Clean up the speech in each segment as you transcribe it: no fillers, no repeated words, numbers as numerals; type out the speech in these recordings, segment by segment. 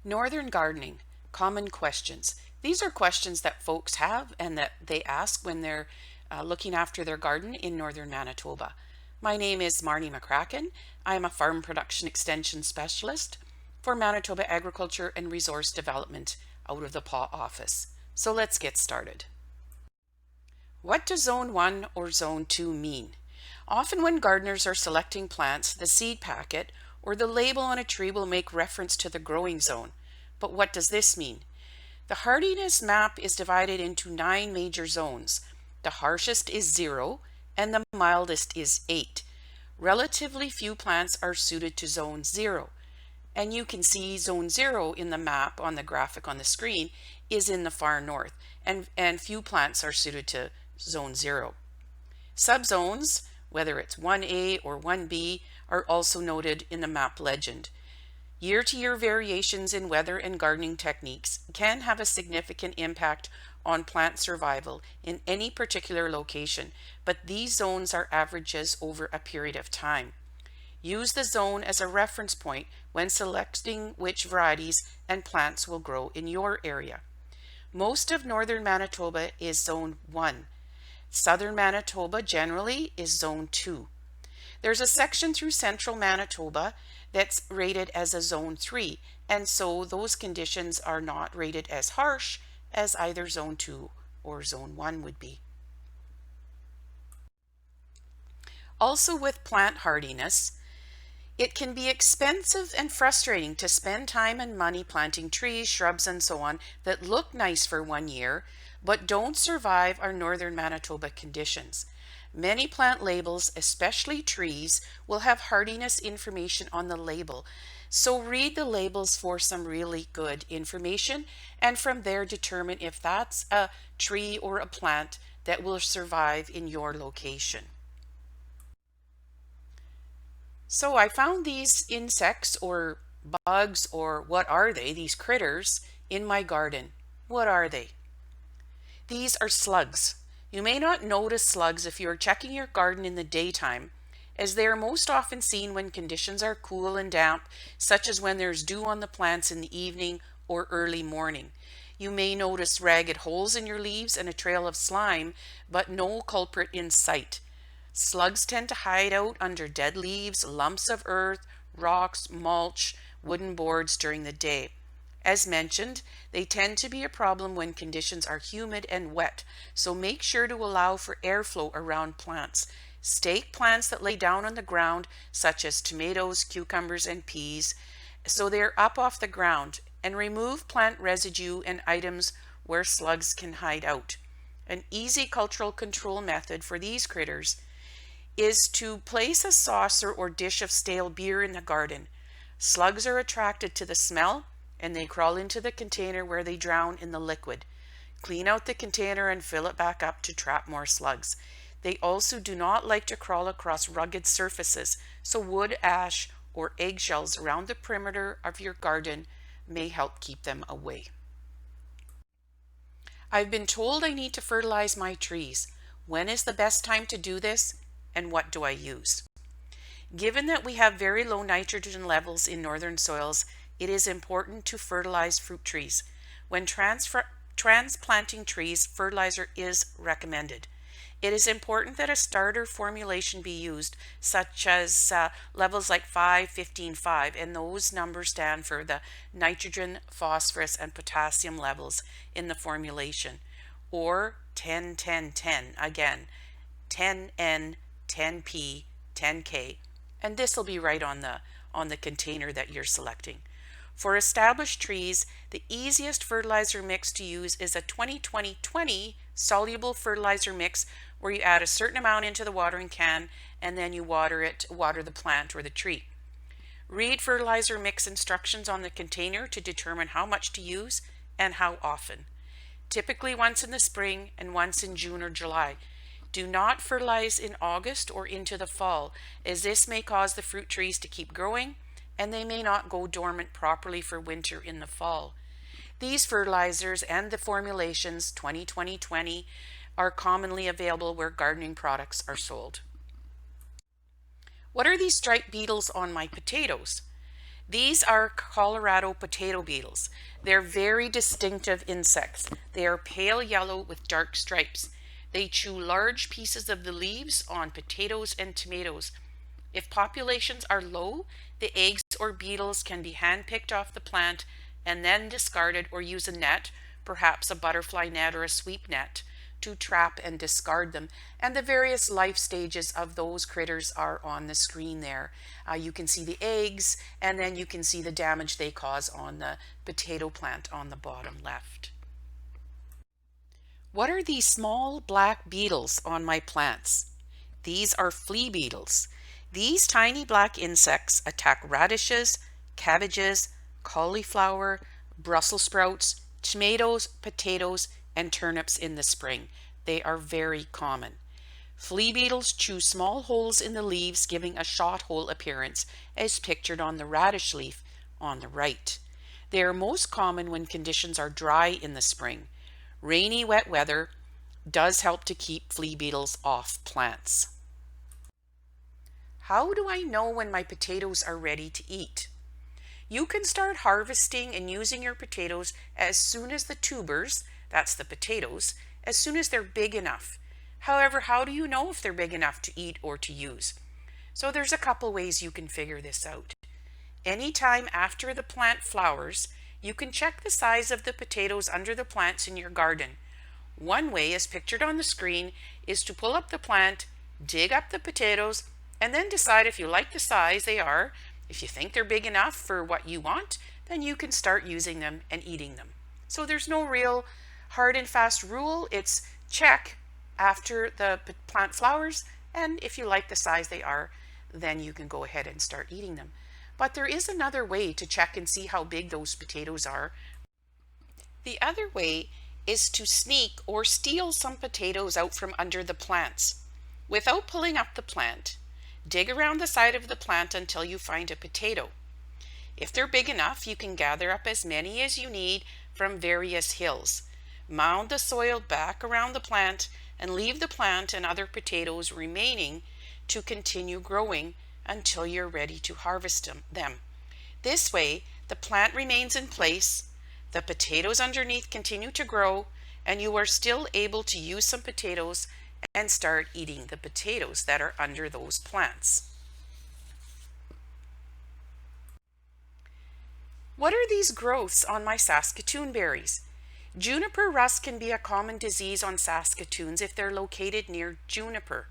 Northern gardening, common questions. These are questions that folks have and that they ask when they're looking after their garden in northern Manitoba. My name is Marnie McCracken. I am a farm production extension specialist for Manitoba Agriculture and Resource Development out of the PAW office. So let's get started. What does Zone 1 or Zone 2 mean? Often when gardeners are selecting plants, the seed packet or the label on a tree will make reference to the growing zone. But what does this mean? The hardiness map is divided into 9 major zones. The harshest is 0 and the mildest is 8. Relatively few plants are suited to Zone 0. And you can see Zone 0 in the map on the graphic on the screen is in the far north, and few plants are suited to Zone 0. Subzones, whether it's 1A or 1B, are also noted in the map legend. Year-to-year variations in weather and gardening techniques can have a significant impact on plant survival in any particular location, but these zones are averages over a period of time. Use the zone as a reference point when selecting which varieties and plants will grow in your area. Most of northern Manitoba is Zone 1. Southern Manitoba generally is Zone 2. There's a section through central Manitoba that's rated as a Zone 3, and so those conditions are not rated as harsh as either Zone 2 or Zone 1 would be. Also with plant hardiness, it can be expensive and frustrating to spend time and money planting trees, shrubs, and so on that look nice for 1 year, but don't survive our northern Manitoba conditions. Many plant labels, especially trees, will have hardiness information on the label. So read the labels for some really good information, and from there determine if that's a tree or a plant that will survive in your location. So I found these insects or bugs, or what are they, these critters, in my garden. What are they? These are slugs. You may not notice slugs if you are checking your garden in the daytime, as they are most often seen when conditions are cool and damp, such as when there's dew on the plants in the evening or early morning. You may notice ragged holes in your leaves and a trail of slime, but no culprit in sight. Slugs tend to hide out under dead leaves, lumps of earth, rocks, mulch, wooden boards during the day. As mentioned, they tend to be a problem when conditions are humid and wet, so make sure to allow for airflow around plants. Stake plants that lay down on the ground, such as tomatoes, cucumbers, and peas, so they're up off the ground, and remove plant residue and items where slugs can hide out. An easy cultural control method for these critters is to place a saucer or dish of stale beer in the garden. Slugs are attracted to the smell and they crawl into the container where they drown in the liquid. Clean out the container and fill it back up to trap more slugs. They also do not like to crawl across rugged surfaces, so wood, ash, or eggshells around the perimeter of your garden may help keep them away. I've been told I need to fertilize my trees. When is the best time to do this, and what do I use? Given that we have very low nitrogen levels in northern soils, it is important to fertilize fruit trees. When transplanting trees, fertilizer is recommended. It is important that a starter formulation be used, such as levels like 5-15-5, and those numbers stand for the nitrogen, phosphorus, and potassium levels in the formulation, or 10-10-10, again, 10N, 10P, 10K, and this will be right on the container that you're selecting. For established trees, the easiest fertilizer mix to use is a 20-20-20 soluble fertilizer mix, where you add a certain amount into the watering can and then you water the plant or the tree. Read fertilizer mix instructions on the container to determine how much to use and how often. Typically once in the spring and once in June or July. Do not fertilize in August or into the fall, as this may cause the fruit trees to keep growing and they may not go dormant properly for winter in the fall. These fertilizers and the formulations 20-20-20 are commonly available where gardening products are sold. What are these striped beetles on my potatoes? These are Colorado potato beetles. They're very distinctive insects. They are pale yellow with dark stripes. They chew large pieces of the leaves on potatoes and tomatoes. If populations are low, the eggs or beetles can be hand-picked off the plant and then discarded, or use a net, perhaps a butterfly net or a sweep net, to trap and discard them. And the various life stages of those critters are on the screen there. You can see the eggs, and then you can see the damage they cause on the potato plant on the bottom left. What are these small black beetles on my plants? These are flea beetles. These tiny black insects attack radishes, cabbages, cauliflower, Brussels sprouts, tomatoes, potatoes, and turnips in the spring. They are very common. Flea beetles chew small holes in the leaves, giving a shot hole appearance, as pictured on the radish leaf on the right. They are most common when conditions are dry in the spring. Rainy, wet weather does help to keep flea beetles off plants. How do I know when my potatoes are ready to eat? You can start harvesting and using your potatoes as soon as the tubers, that's the potatoes, as soon as they're big enough. However, how do you know if they're big enough to eat or to use? So there's a couple ways you can figure this out. Anytime after the plant flowers, you can check the size of the potatoes under the plants in your garden. One way, as pictured on the screen, is to pull up the plant, dig up the potatoes, and then decide if you like the size they are. If you think they're big enough for what you want, then you can start using them and eating them. So there's no real hard and fast rule. It's check after the plant flowers, and if you like the size they are, then you can go ahead and start eating them. But there is another way to check and see how big those potatoes are. The other way is to sneak or steal some potatoes out from under the plants. Without pulling up the plant, dig around the side of the plant until you find a potato. If they're big enough, you can gather up as many as you need from various hills. Mound the soil back around the plant and leave the plant and other potatoes remaining to continue growing until you're ready to harvest them. This way, the plant remains in place, the potatoes underneath continue to grow, and you are still able to use some potatoes and start eating the potatoes that are under those plants. What are these growths on my Saskatoon berries? Juniper rust can be a common disease on Saskatoons if they're located near juniper,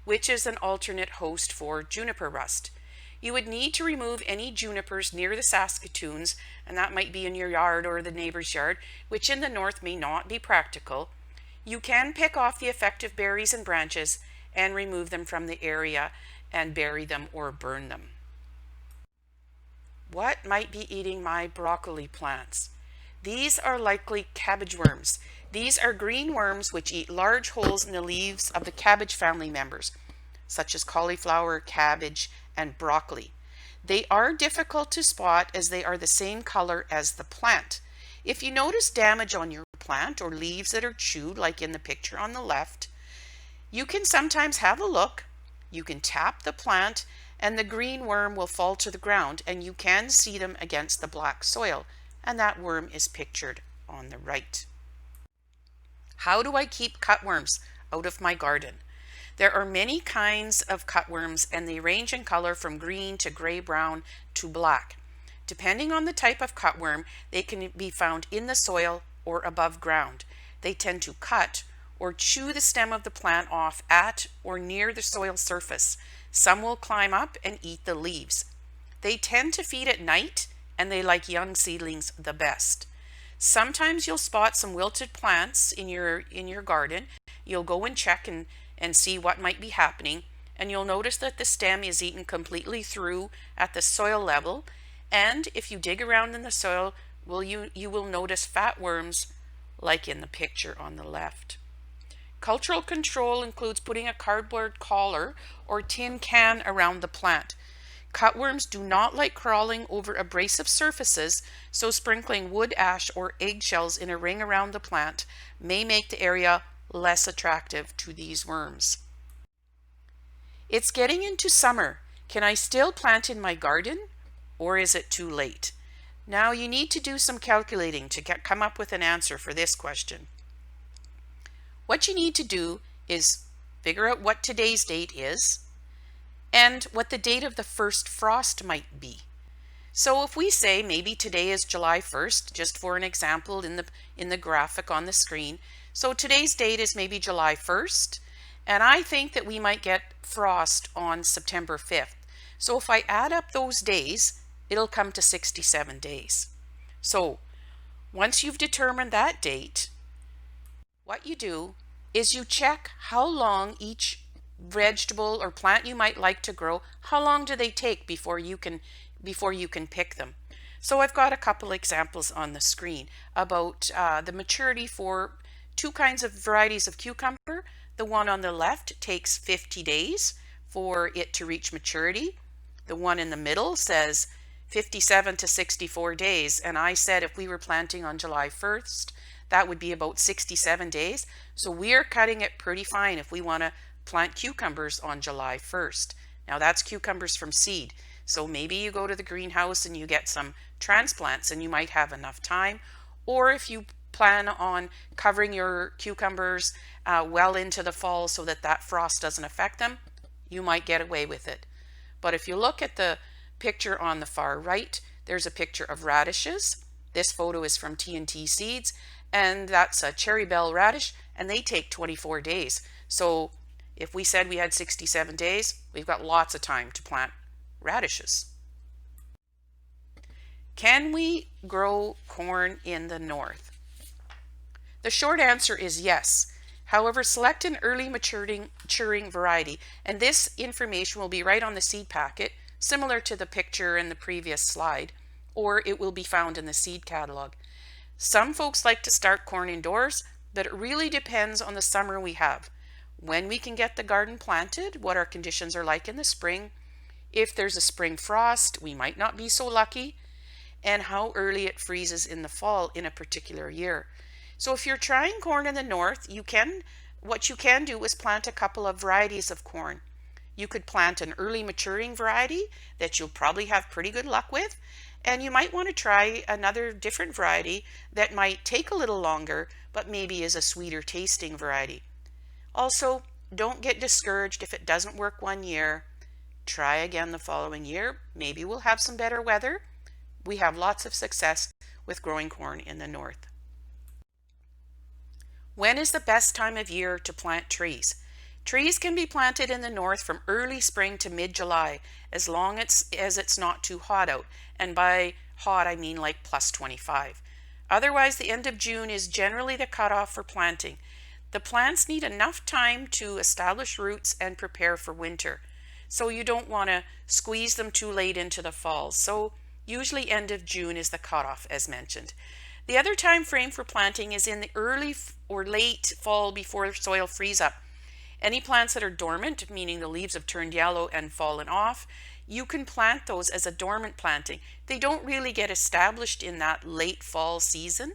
which is an alternate host for juniper rust. You would need to remove any junipers near the Saskatoons, and that might be in your yard or the neighbor's yard, which in the north may not be practical. You can pick off the effective berries and branches and remove them from the area and bury them or burn them. What might be eating my broccoli plants? These are likely cabbage worms. These are green worms which eat large holes in the leaves of the cabbage family members, such as cauliflower, cabbage, and broccoli. They are difficult to spot as they are the same color as the plant. If you notice damage on your plant or leaves that are chewed, like in the picture on the left, you can sometimes have a look. You can tap the plant and the green worm will fall to the ground, and you can see them against the black soil, and that worm is pictured on the right. How do I keep cutworms out of my garden? There are many kinds of cutworms, and they range in color from green to gray-brown to black. Depending on the type of cutworm, they can be found in the soil or above ground. They tend to cut or chew the stem of the plant off at or near the soil surface. Some will climb up and eat the leaves. They tend to feed at night, and they like young seedlings the best. Sometimes you'll spot some wilted plants in your garden. You'll go and check and see what might be happening, and you'll notice that the stem is eaten completely through at the soil level, and if you dig around in the soil, you will notice fat worms like in the picture on the left. Cultural control includes putting a cardboard collar or tin can around the plant. Cutworms do not like crawling over abrasive surfaces, so sprinkling wood ash or eggshells in a ring around the plant may make the area less attractive to these worms. It's getting into summer. Can I still plant in my garden? or is it too late? Now you need to do some calculating to come up with an answer for this question. What you need to do is figure out what today's date is and what the date of the first frost might be. So if we say maybe today is July 1st, just for an example in the graphic on the screen. So today's date is maybe July 1st, and I think that we might get frost on September 5th. So if I add up those days, it'll come to 67 days. So once you've determined that date, what you do is you check how long each vegetable or plant you might like to grow, how long do they take before you can pick them. So I've got a couple examples on the screen about the maturity for two kinds of varieties of cucumber. The one on the left takes 50 days for it to reach maturity. The one in the middle says 57 to 64 days, and I said if we were planting on July 1st, that would be about 67 days. So we are cutting it pretty fine if we want to plant cucumbers on July 1st. Now that's cucumbers from seed. So maybe you go to the greenhouse and you get some transplants and you might have enough time. Or if you plan on covering your cucumbers well into the fall so that frost doesn't affect them, you might get away with it. But if you look at the picture on the far right, there's a picture of radishes. This photo is from T&T Seeds, and that's a cherry bell radish, and they take 24 days. So if we said we had 67 days, we've got lots of time to plant radishes. Can we grow corn in the north? The short answer is yes. However, select an early maturing variety, and this information will be right on the seed packet, similar to the picture in the previous slide, or it will be found in the seed catalog. Some folks like to start corn indoors, but it really depends on the summer we have, when we can get the garden planted, what our conditions are like in the spring. If there's a spring frost, we might not be so lucky, and how early it freezes in the fall in a particular year. So if you're trying corn in the north, what you can do is plant a couple of varieties of corn. You could plant an early maturing variety that you'll probably have pretty good luck with, and you might want to try another different variety that might take a little longer, but maybe is a sweeter tasting variety. Also, don't get discouraged if it doesn't work one year. Try again the following year. Maybe we'll have some better weather. We have lots of success with growing corn in the north. When is the best time of year to plant trees? Trees can be planted in the north from early spring to mid-July, as long as it's not too hot out. And by hot, I mean like plus 25. Otherwise, the end of June is generally the cutoff for planting. The plants need enough time to establish roots and prepare for winter. So you don't want to squeeze them too late into the fall. So usually end of June is the cutoff, as mentioned. The other time frame for planting is in the early or late fall before soil frees up. Any plants that are dormant, meaning the leaves have turned yellow and fallen off, you can plant those as a dormant planting. They don't really get established in that late fall season,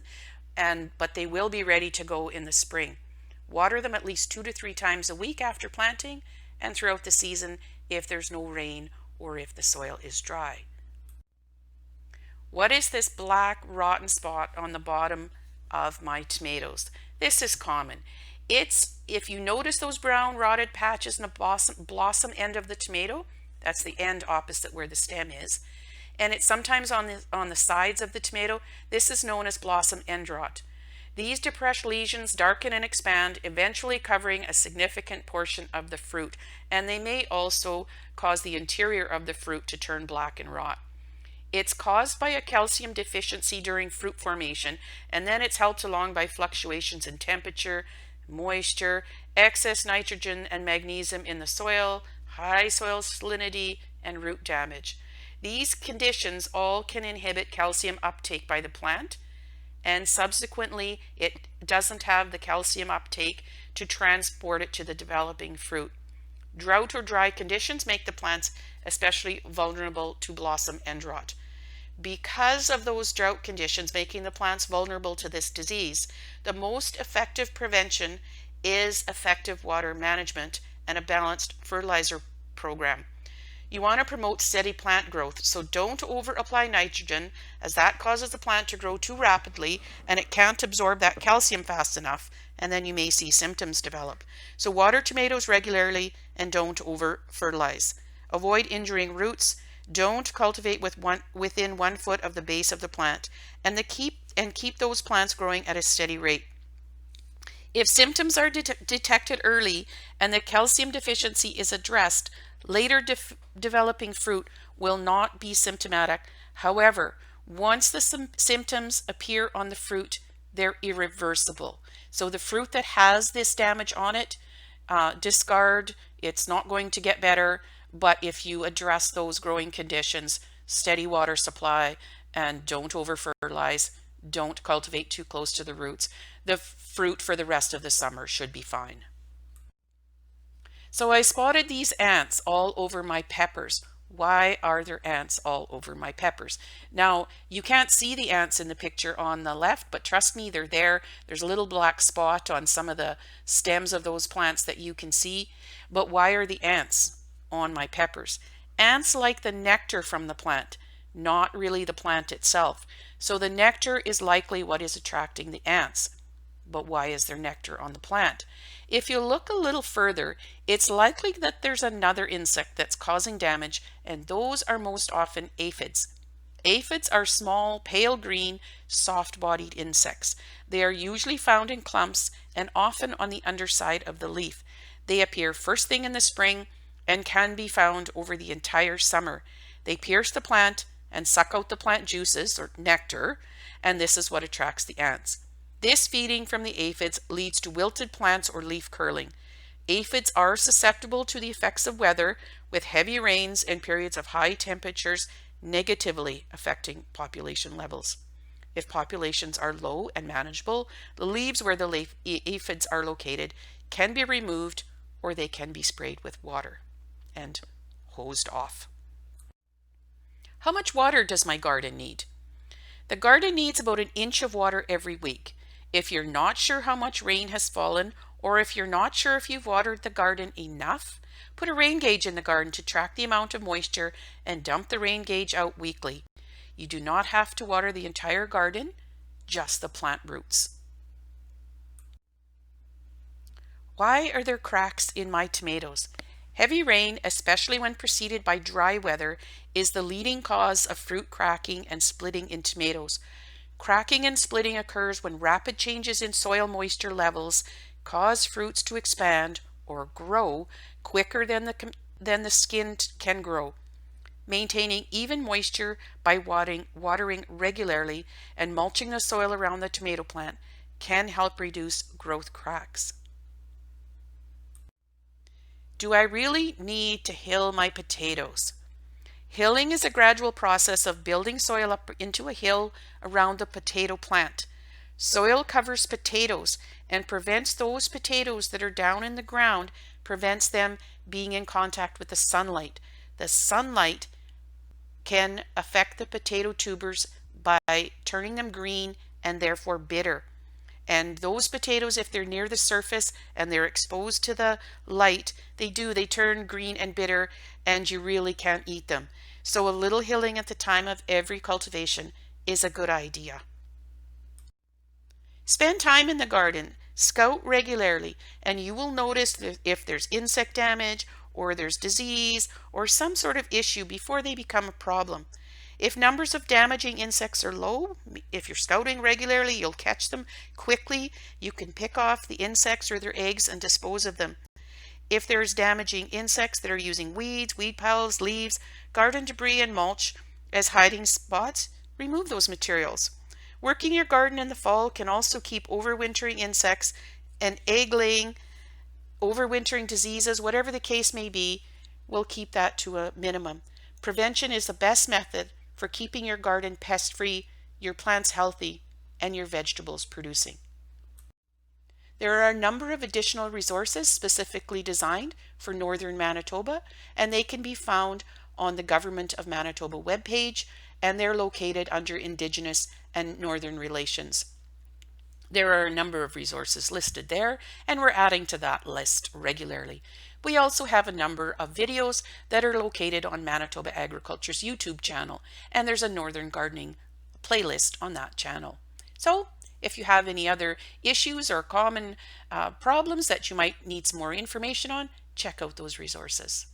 but they will be ready to go in the spring. Water them at least 2 to 3 times a week after planting and throughout the season if there's no rain or if the soil is dry. What is this black rotten spot on the bottom of my tomatoes? This is common. If you notice those brown rotted patches in the blossom end of the tomato, that's the end opposite where the stem is, and it's sometimes on the sides of the tomato. This is known as blossom end rot. These depressed lesions darken and expand, eventually covering a significant portion of the fruit, and they may also cause the interior of the fruit to turn black and rot. It's caused by a calcium deficiency during fruit formation, and then it's helped along by fluctuations in temperature, moisture, excess nitrogen and magnesium in the soil, high soil salinity, and root damage. These conditions all can inhibit calcium uptake by the plant, and subsequently it doesn't have the calcium uptake to transport it to the developing fruit. Drought or dry conditions make the plants especially vulnerable to blossom end rot. Because of those drought conditions making the plants vulnerable to this disease, the most effective prevention is effective water management and a balanced fertilizer program. You want to promote steady plant growth, so don't over apply nitrogen, as that causes the plant to grow too rapidly and it can't absorb that calcium fast enough, and then you may see symptoms develop. So water tomatoes regularly and don't over fertilize. Avoid injuring roots. Don't cultivate within 1 foot of the base of the plant, and keep those plants growing at a steady rate. If symptoms are detected early and the calcium deficiency is addressed, later developing fruit will not be symptomatic. However, once the symptoms appear on the fruit, they're irreversible. So the fruit that has this damage on it, discard. It's not going to get better. But if you address those growing conditions, steady water supply, and don't over fertilize, don't cultivate too close to the roots, the fruit for the rest of the summer should be fine. So I spotted these ants all over my peppers. Why are there ants all over my peppers? Now, you can't see the ants in the picture on the left, but trust me, they're there. There's a little black spot on some of the stems of those plants that you can see. But why are the ants on my peppers? Ants like the nectar from the plant, not really the plant itself. So the nectar is likely what is attracting the ants. But why is there nectar on the plant? If you look a little further, it's likely that there's another insect that's causing damage, and those are most often aphids. Aphids are small, pale green, soft-bodied insects. They are usually found in clumps and often on the underside of the leaf. They appear first thing in the spring and can be found over the entire summer. They pierce the plant and suck out the plant juices, or nectar, and this is what attracts the ants. This feeding from the aphids leads to wilted plants or leaf curling. Aphids are susceptible to the effects of weather, with heavy rains and periods of high temperatures negatively affecting population levels. If populations are low and manageable, the leaves where the aphids are located can be removed, or they can be sprayed with water and hosed off. How much water does my garden need? The garden needs about 1 inch of water every week. If you're not sure how much rain has fallen, or if you're not sure if you've watered the garden enough, put a rain gauge in the garden to track the amount of moisture and dump the rain gauge out weekly. You do not have to water the entire garden, just the plant roots. Why are there cracks in my tomatoes? Heavy rain, especially when preceded by dry weather, is the leading cause of fruit cracking and splitting in tomatoes. Cracking and splitting occurs when rapid changes in soil moisture levels cause fruits to expand or grow quicker than the skin can grow. Maintaining even moisture by watering regularly and mulching the soil around the tomato plant can help reduce growth cracks. Do I really need to hill my potatoes? Hilling is a gradual process of building soil up into a hill around the potato plant. Soil covers potatoes and prevents those potatoes that are down in the ground, prevents them being in contact with the sunlight. The sunlight can affect the potato tubers by turning them green and therefore bitter. And those potatoes, if they're near the surface and they're exposed to the light, they turn green and bitter, and you really can't eat them. So a little hilling at the time of every cultivation is a good idea. Spend time in the garden, scout regularly, and you will notice if there's insect damage or there's disease or some sort of issue before they become a problem. If numbers of damaging insects are low, if you're scouting regularly, you'll catch them quickly. You can pick off the insects or their eggs and dispose of them. If there's damaging insects that are using weeds, weed piles, leaves, garden debris, and mulch as hiding spots, remove those materials. Working your garden in the fall can also keep overwintering insects and egg-laying, overwintering diseases, whatever the case may be, will keep that to a minimum. Prevention is the best method for keeping your garden pest-free, your plants healthy, and your vegetables producing. There are a number of additional resources specifically designed for Northern Manitoba, and they can be found on the Government of Manitoba webpage, and they're located under Indigenous and Northern Relations. There are a number of resources listed there, and we're adding to that list regularly. We also have a number of videos that are located on Manitoba Agriculture's YouTube channel, and there's a Northern Gardening playlist on that channel. So if you have any other issues or common problems that you might need some more information on, check out those resources.